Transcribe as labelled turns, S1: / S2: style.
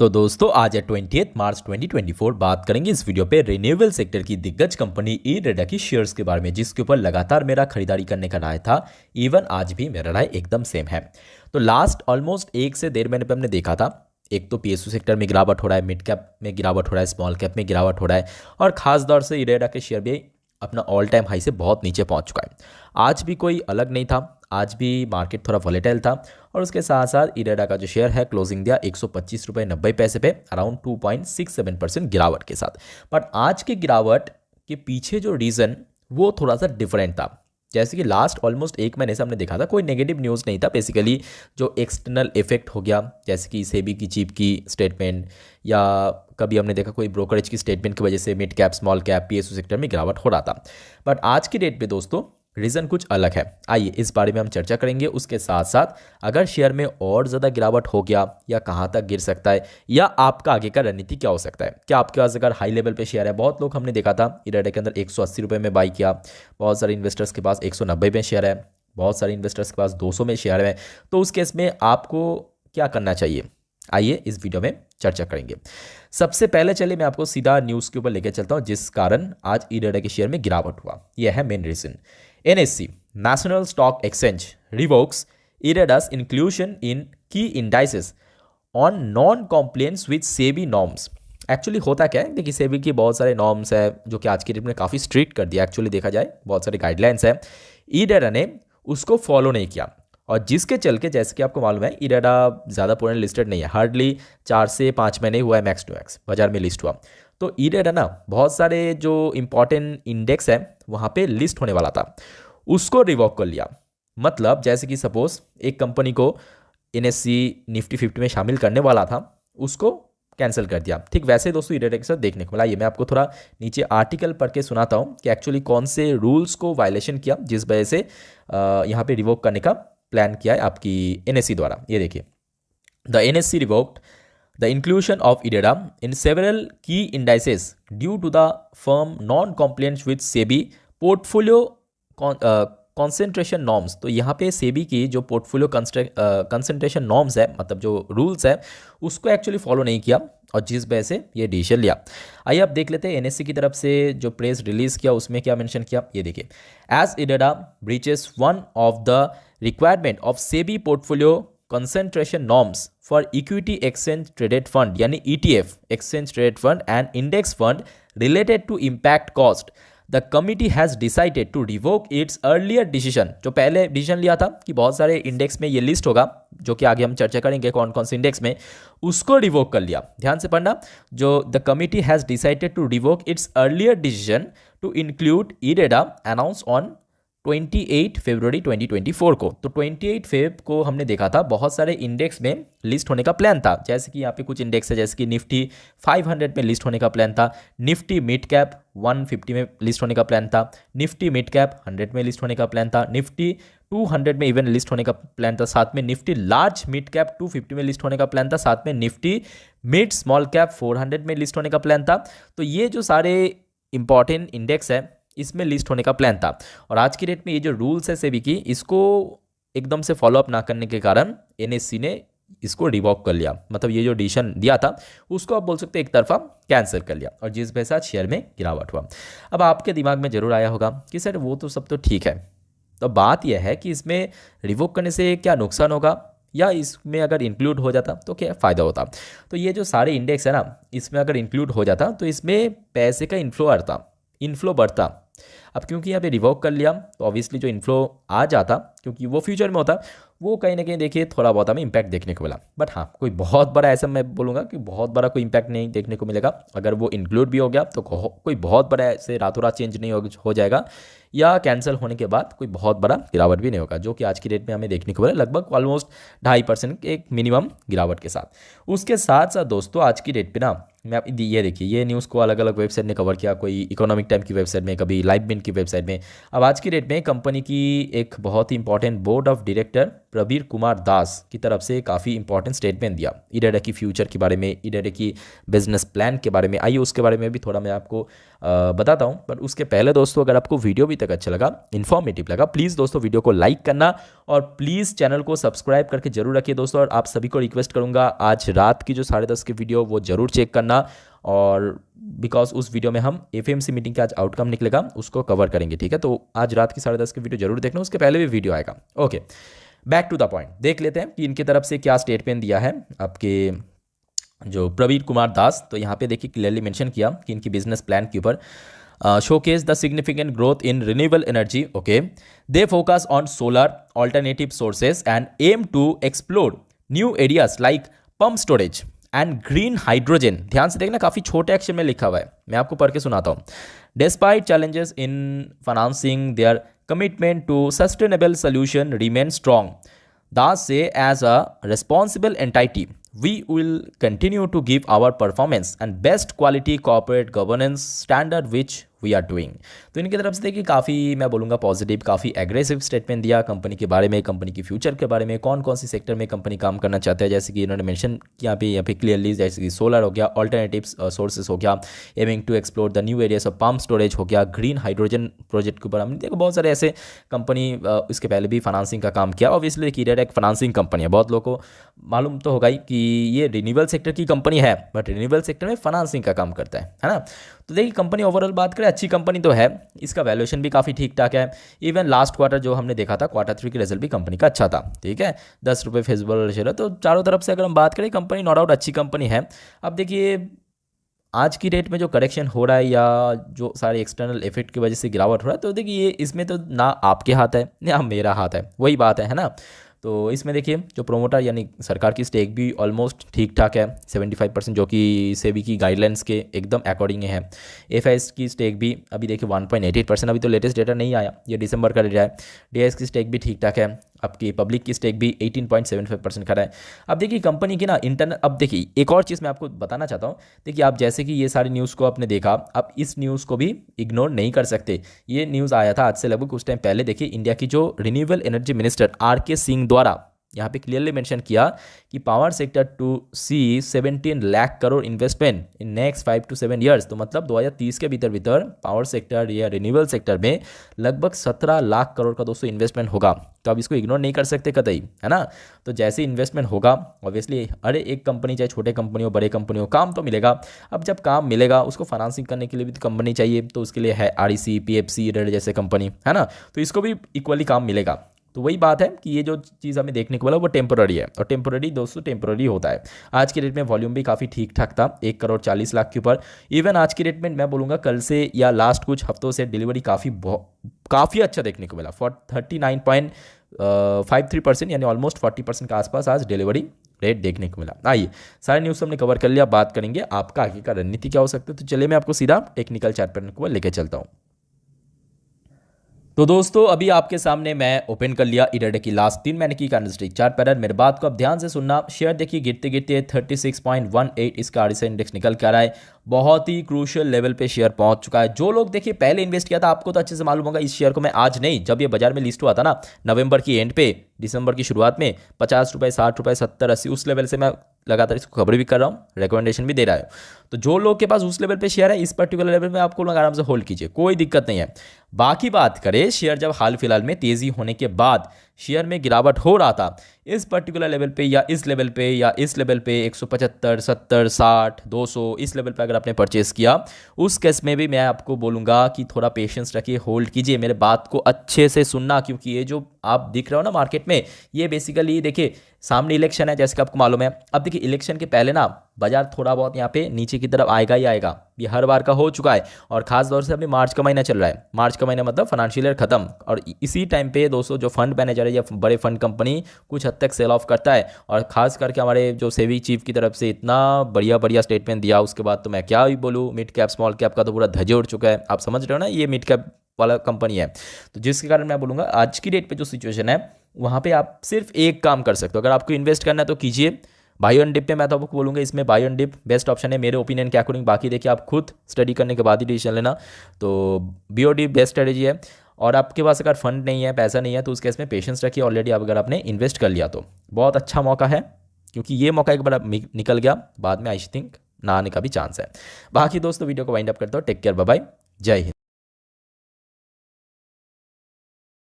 S1: तो दोस्तों आज है 20 मार्च 2024। बात करेंगे इस वीडियो पे रिन्यूएबल सेक्टर की दिग्गज कंपनी इरेडा की शेयर्स के बारे में, जिसके ऊपर लगातार मेरा खरीदारी करने का राय था। इवन आज भी मेरा राय एकदम सेम है। तो लास्ट ऑलमोस्ट 1 से 1.5 महीने पे हमने देखा था, एक तो पीएसयू सेक्टर में गिरावट हो रहा है, मिड कैप में गिरावट हो रहा है, स्मॉल कैप में गिरावट हो रहा है, और खास तौर से इरेडा के शेयर भी अपना ऑल टाइम हाई से बहुत नीचे पहुंच चुका है। आज भी कोई अलग नहीं था, आज भी मार्केट थोड़ा वॉलेटाइल था, और उसके साथ साथ इरेडा का जो शेयर है क्लोजिंग दिया 125 रुपये 90 पैसे पे, अराउंड 2.67% गिरावट के साथ। बट आज के गिरावट के पीछे जो रीज़न वो थोड़ा सा डिफरेंट था। जैसे कि लास्ट ऑलमोस्ट 1 महीने से हमने देखा था, कोई नेगेटिव न्यूज़ नहीं था। बेसिकली जो एक्सटर्नल इफेक्ट हो गया, जैसे कि सेबी की चीफ की स्टेटमेंट, या कभी हमने देखा कोई ब्रोकरेज की स्टेटमेंट की वजह से mid cap small cap PSU sector में गिरावट हो रहा था। बट आज की डेट पे दोस्तों रीज़न कुछ अलग है। आइए इस बारे में हम चर्चा करेंगे। उसके साथ साथ अगर शेयर में और ज़्यादा गिरावट हो गया या कहाँ तक गिर सकता है, या आपका आगे का रणनीति क्या हो सकता है। क्या आपके पास अगर हाई लेवल पे शेयर है, बहुत लोग हमने देखा था इरेडा के अंदर 180 रुपये में बाई किया, बहुत सारे इन्वेस्टर्स के पास 190 में शेयर है, बहुत सारे इन्वेस्टर्स के पास 200 में शेयर है। तो उस केस में आपको क्या करना चाहिए, आइए इस वीडियो में चर्चा करेंगे। सबसे पहले चलिए मैं आपको सीधा न्यूज़ के ऊपर लेकर चलता हूँ, जिस कारण आज इरेडा के शेयर में गिरावट हुआ। यह है main reason. NSE National Stock Exchange revokes IREDA's inclusion in key indices on non-compliance with SEBI norms। Actually होता क्या है, देखिए सेबी की बहुत सारे नॉर्म्स है जो कि आज की डेट में काफ़ी स्ट्रिक्ट कर दिया। एक्चुअली देखा जाए बहुत सारे गाइडलाइंस है, इरेडा ने उसको फॉलो नहीं किया, और जिसके चल के जैसे कि आपको मालूम है इरेडा ज़्यादा पुराने लिस्टेड नहीं है, हार्डली 4 से 5 महीने हुआ है मैक्स टू मैक्स बाजार में लिस्ट हुआ। तो इरेडा ना बहुत सारे जो इंपॉर्टेंट इंडेक्स है वहाँ पे लिस्ट होने वाला था, उसको रिवॉक कर लिया। मतलब जैसे कि सपोज एक कंपनी को NSE निफ्टी 50 में शामिल करने वाला था, उसको कैंसिल कर दिया। ठीक वैसे ही दोस्तों इरेडा के साथ देखने को मिला। ये मैं आपको थोड़ा नीचे आर्टिकल पढ़ के सुनाता हूँ कि एक्चुअली कौन से रूल्स को वायलेशन किया, जिस वजह से यहाँ पे रिवोक करने का प्लान किया है आपकी NSE द्वारा। ये देखिए, the NSE revoked the inclusion of IREDA in several key indices due to the firm non-compliance with SEBI portfolio concentration norms। तो यहाँ पे सेबी की जो पोर्टफोलियो कंसंट्रेशन नॉर्म्स है, मतलब जो रूल्स है, उसको एक्चुअली फॉलो नहीं किया, और जिस वजह से ये डिसीजन लिया। आइए अब देख लेते हैं NSE की तरफ से जो प्रेस रिलीज किया उसमें क्या मेंशन किया। ये देखिए, as IREDA breaches one of the requirement of SEBI portfolio concentration norms for equity exchange traded fund यानी ETF exchange traded fund and index fund related to impact cost, the committee has decided to revoke its earlier decision। जो पहले decision लिया था कि बहुत सारे index में ये लिस्ट होगा, जो कि आगे हम चर्चा करेंगे कौन कौन से इंडेक्स में, उसको रिवोक कर लिया। ध्यान से पढ़ना, जो the committee has decided to revoke its earlier decision to include IREDA announce on 28 फरवरी 2024 को। तो 28 फेब को हमने देखा था बहुत सारे इंडेक्स में लिस्ट होने का प्लान था। जैसे कि यहाँ पे कुछ इंडेक्स है, जैसे कि निफ्टी 500 में लिस्ट होने का प्लान था, निफ्टी मिड कैप 150 में लिस्ट होने का प्लान था, निफ्टी मिड कैप 100 में लिस्ट होने का प्लान था, निफ्टी 200 में इवन लिस्ट होने का प्लान था, साथ में निफ्टी लार्ज मिड कैप 250 में लिस्ट होने का प्लान था, साथ में निफ्टी मिड स्मॉल कैप 400 में लिस्ट होने का प्लान था। तो ये जो सारे इंपॉर्टेंट इंडेक्स है इसमें लिस्ट होने का प्लान था, और आज की डेट में ये जो रूल्स है सेबी की, इसको एकदम से फॉलोअप ना करने के कारण NSE ने इसको रिवॉक कर लिया। मतलब ये जो डिसीजन दिया था उसको आप बोल सकते हैं एक तरफा कैंसिल कर लिया, और जिस वजह से शेयर में गिरावट हुआ। अब आपके दिमाग में जरूर आया होगा कि सर वो तो सब तो ठीक है, तो बात यह है कि इसमें रिवोक करने से क्या नुकसान होगा, या इसमें अगर इंक्लूड हो जाता तो क्या फ़ायदा होता। तो ये जो सारे इंडेक्स है ना, इसमें अगर इंक्लूड हो जाता तो इसमें पैसे का इन्फ्लो बढ़ता। अब क्योंकि यहाँ पे रिवोक कर लिया तो ऑब्वियसली जो इन्फ्लो आ जाता, क्योंकि वो फ्यूचर में होता, वो कहीं ना कहीं देखिए थोड़ा बहुत हमें इंपैक्ट देखने को मिला। बट हाँ, कोई बहुत बड़ा ऐसा मैं बोलूँगा कि बहुत बड़ा कोई इंपैक्ट नहीं देखने को मिलेगा। अगर वो इंक्लूड भी हो गया तो कोई बहुत बड़ा ऐसे रातों रात चेंज नहीं हो जाएगा, या कैंसिल होने के बाद कोई बहुत बड़ा गिरावट भी नहीं होगा, जो कि आज की डेट में हमें देखने को मिला लगभग ऑलमोस्ट 2.5% एक मिनिमम गिरावट के साथ। उसके साथ साथ दोस्तों आज की डेट पे ना, मैं आप ये देखिए, ये न्यूज़ को अलग अलग वेबसाइट ने कवर किया, कोई इकोनॉमिक टाइम की वेबसाइट में, कभी लाइव बिन की वेबसाइट में। अब आज की डेट में कंपनी की एक बहुत ही important board of director Praveer Kumar Das की तरफ से काफ़ी इंपॉर्टेंट स्टेटमेंट दिया इरेडा की फ्यूचर के बारे में, इरेडा की बिजनेस प्लान के बारे में। आइए उसके बारे में भी थोड़ा मैं आपको बताता हूं। बट उसके पहले दोस्तों, अगर आपको वीडियो भी तक अच्छा लगा, इन्फॉर्मेटिव लगा, प्लीज़ दोस्तों वीडियो को लाइक करना और प्लीज़ चैनल को सब्सक्राइब करके जरूर रखिए दोस्तों। और आप सभी को रिक्वेस्ट करूँगा आज रात की जो 10:30 की वीडियो वो जरूर चेक करना, और बिकॉज उस वीडियो में हम एफएमसी मीटिंग का आज आउटकम निकलेगा उसको कवर करेंगे, ठीक है। तो आज रात की 10:30 की वीडियो जरूर देखना, उसके पहले भी वीडियो आएगा। Okay, back to the point, देख लेते हैं कि इनकी तरफ से क्या स्टेटमेंट दिया है आपके जो प्रवीण कुमार दास। तो यहाँ पे देखिए क्लियरली मेंशन किया कि इनकी बिजनेस प्लान के ऊपर showcase the significant growth in renewable energy. Okay, they focus on solar alternative sources and aim to explore new areas like pump storage and green hydrogen. ध्यान से देखना, काफ़ी छोटे अक्षर में लिखा हुआ है, मैं आपको पढ़ के सुनाता हूँ। Despite challenges in financing, their commitment to sustainable solution remains strong. Das say, as a responsible entity, we will continue to give our performance and best quality corporate governance standard which we are doing. तो इनकी तरफ से देखिए काफ़ी मैं बोलूँगा positive, काफ़ी aggressive statement दिया कंपनी के बारे में, कंपनी की फ्यूचर के बारे में, कौन कौन सी सेक्टर में कंपनी काम करना चाहता है, जैसे कि इन्होंने मेंशन किया यहाँ पे क्लियरली, जैसे कि सोलर हो गया, ऑल्टरनेटिव सोर्सेस हो गया, aiming to explore the new areas of pump storage हो गया, ग्रीन हाइड्रोजन प्रोजेक्ट के ऊपर हमने देखो बहुत सारे ऐसे कंपनी इसके पहले भी फाइनेंसिंग का काम किया। ऑब्वियसली देखिए एक फाइनेंसिंग कंपनी है, बहुत लोगों को मालूम तो होगा ही कि ये रिन्यूएबल सेक्टर की कंपनी है, बट रिन्यूएबल सेक्टर में फाइनेंसिंग का काम करता है ना। तो देखिए कंपनी ओवरऑल बात करें अच्छी कंपनी तो है, इसका वैल्यूएशन भी काफ़ी ठीक ठाक है। इवन लास्ट क्वार्टर जो हमने देखा था, Q3 की रिजल्ट भी कंपनी का अच्छा था, ठीक है, 10 रुपये फेसबुल शेयर है। तो चारों तरफ से अगर हम बात करें कंपनी नो डाउट अच्छी कंपनी है। अब देखिए आज की डेट में जो करेक्शन हो रहा है या जो सारे एक्सटर्नल इफेक्ट की वजह से गिरावट हो रहा है, तो देखिए ये इसमें तो ना आपके हाथ है ना मेरा हाथ है, वही बात है ना। तो इसमें देखिए जो प्रोमोटर यानी सरकार की स्टेक भी ऑलमोस्ट ठीक ठाक है 75%, जो कि सेबी की गाइडलाइंस के एकदम अकॉर्डिंग है। एफआईएस की स्टेक भी अभी देखिए 1.88%, अभी तो लेटेस्ट डेटा नहीं आया, ये दिसंबर का डेटा है। डीआईएस की स्टेक भी ठीक ठाक है, आपकी पब्लिक की स्टेक भी 18.75% खड़ा है। अब देखिए कंपनी की ना इंटरनल, अब देखिए एक और चीज़ मैं आपको बताना चाहता हूँ। देखिए आप जैसे कि ये सारी न्यूज़ को आपने देखा, आप इस न्यूज़ को भी इग्नोर नहीं कर सकते। ये न्यूज़ आया था आज से लगभग कुछ टाइम पहले। देखिए इंडिया की जो renewable energy minister R K. Singh द्वारा यहाँ पे क्लियरली मेंशन किया कि power sector to see 17 lakh crore investment in next 5 to 7 years. तो मतलब 2030 के भीतर पावर सेक्टर या रिन्यूएबल सेक्टर में लगभग 17 लाख करोड़ का दोस्तों इन्वेस्टमेंट होगा। तो आप इसको इग्नोर नहीं कर सकते कतई, है ना। तो जैसे इन्वेस्टमेंट होगा ऑब्वियसली अरे एक कंपनी चाहे छोटे कंपनी हो बड़े कंपनी हो काम तो मिलेगा। अब जब काम मिलेगा उसको फाइनेंसिंग करने के लिए भी तो कंपनी चाहिए, तो उसके लिए है आरईसी, पीएफसी, रेड जैसे कंपनी, है ना। तो इसको भी इक्वली काम मिलेगा। तो वही बात है कि ये जो चीज़ हमें देखने को मिला वो टेम्पोररी है, और टेम्पोररी दोस्तों टेम्पोररी होता है। आज की डेट में वॉल्यूम भी काफ़ी ठीक ठाक था, 1,40,00,000 के ऊपर। इवन आज की डेट में मैं बोलूँगा कल से या लास्ट कुछ हफ्तों से डिलीवरी काफ़ी अच्छा देखने को मिला। 39.53% यानी ऑलमोस्ट 40% के आसपास आज डिलीवरी रेट देखने को मिला। आइए सारे न्यूज़ हमने कवर कर लिया, बात करेंगे आपका आगे का रणनीति क्या हो सकता है। तो चलिए मैं आपको सीधा टेक्निकल चार्ट पैटर्न को लेकर चलता हूँ। तो दोस्तों अभी आपके सामने मैं ओपन कर लिया इंट्राडे की लास्ट 3 महीने की कैंडलस्टिक चार्ट पैटर्न। मेरे बात को आप ध्यान से सुनना। शेयर देखिए गिरते गिरते 36.18 इसका आरएसआई इंडेक्स निकल के आ रहा है। बहुत ही क्रूशियल लेवल पे शेयर पहुंच चुका है। जो लोग देखिए पहले इन्वेस्ट किया था आपको तो अच्छे से मालूम होगा, इस शेयर को मैं आज नहीं, जब ये बाजार में लिस्ट हुआ था ना नवंबर की एंड पे, दिसंबर की शुरुआत में 50 रुपये, 60 रुपये, 70, 80 उस लेवल से मैं लगातार इसको खबर भी कर रहा हूँ, रिकमेंडेशन भी दे रहा है। तो जो लोग के पास उस लेवल पे शेयर है इस पर्टिकुलर लेवल में आपको लोग आराम से होल्ड कीजिए, कोई दिक्कत नहीं है। बाकी बात करें शेयर जब हाल फिलहाल में तेजी होने के बाद शेयर में गिरावट हो रहा था, इस पर्टिकुलर लेवल पे या इस लेवल पे या इस लेवल पे 175, 70, 60, 200 इस लेवल पे अगर आपने परचेस किया, उस केस में भी मैं आपको बोलूँगा कि थोड़ा पेशेंस रखिए, होल्ड कीजिए। मेरे बात को अच्छे से सुनना, क्योंकि ये जो आप दिख रहे हो ना मार्केट में, ये बेसिकली देखिए सामने इलेक्शन है जैसे कि आपको मालूम है। अब देखिए इलेक्शन के पहले ना बाजार थोड़ा बहुत यहाँ पे नीचे की तरफ आएगा ही आएगा, ये हर बार का हो चुका है। और खास तौर से अभी मार्च का महीना चल रहा है, मार्च का महीना मतलब फाइनेंशियल ईयर खत्म, और इसी टाइम पे दोस्तों जो फंड मैनेजर है या बड़े फंड कंपनी कुछ हद तक सेल ऑफ करता है। और खास करके हमारे जो सेबी चीफ की तरफ से इतना बढ़िया बढ़िया स्टेटमेंट दिया, उसके बाद तो मैं क्या ही बोलूँ, मिड कैप स्मॉल कैप का तो पूरा धजे उड़ चुका है। आप समझ रहे हो ना, ये मिड कैप वाला कंपनी है। तो जिसके कारण मैं बोलूँगा आज की डेट पे जो सिचुएशन है वहाँ पे आप सिर्फ एक काम कर सकते हो, अगर आपको इन्वेस्ट करना है तो कीजिए बाय ऑन डिप पे। मैं तो आपको बोलूँगा इसमें buy on dip best option है मेरे ओपिनियन के अकॉर्डिंग। बाकी देखिए आप खुद स्टडी करने के बाद ही डिसीजन लेना। तो बीओडी बेस्ट स्ट्रेटेजी है। और आपके पास अगर फंड नहीं है, पैसा नहीं है, तो उस केस में पेशेंस रखिए। ऑलरेडी अगर आपने इन्वेस्ट कर लिया तो बहुत अच्छा मौका है, क्योंकि ये मौका एक बार निकल गया बाद में आई थिंक ना आने का भी चांस है। बाकी दोस्तों वीडियो को वाइंड अप करता हूँ। टेक केयर, बाय बाय, जय हिंद।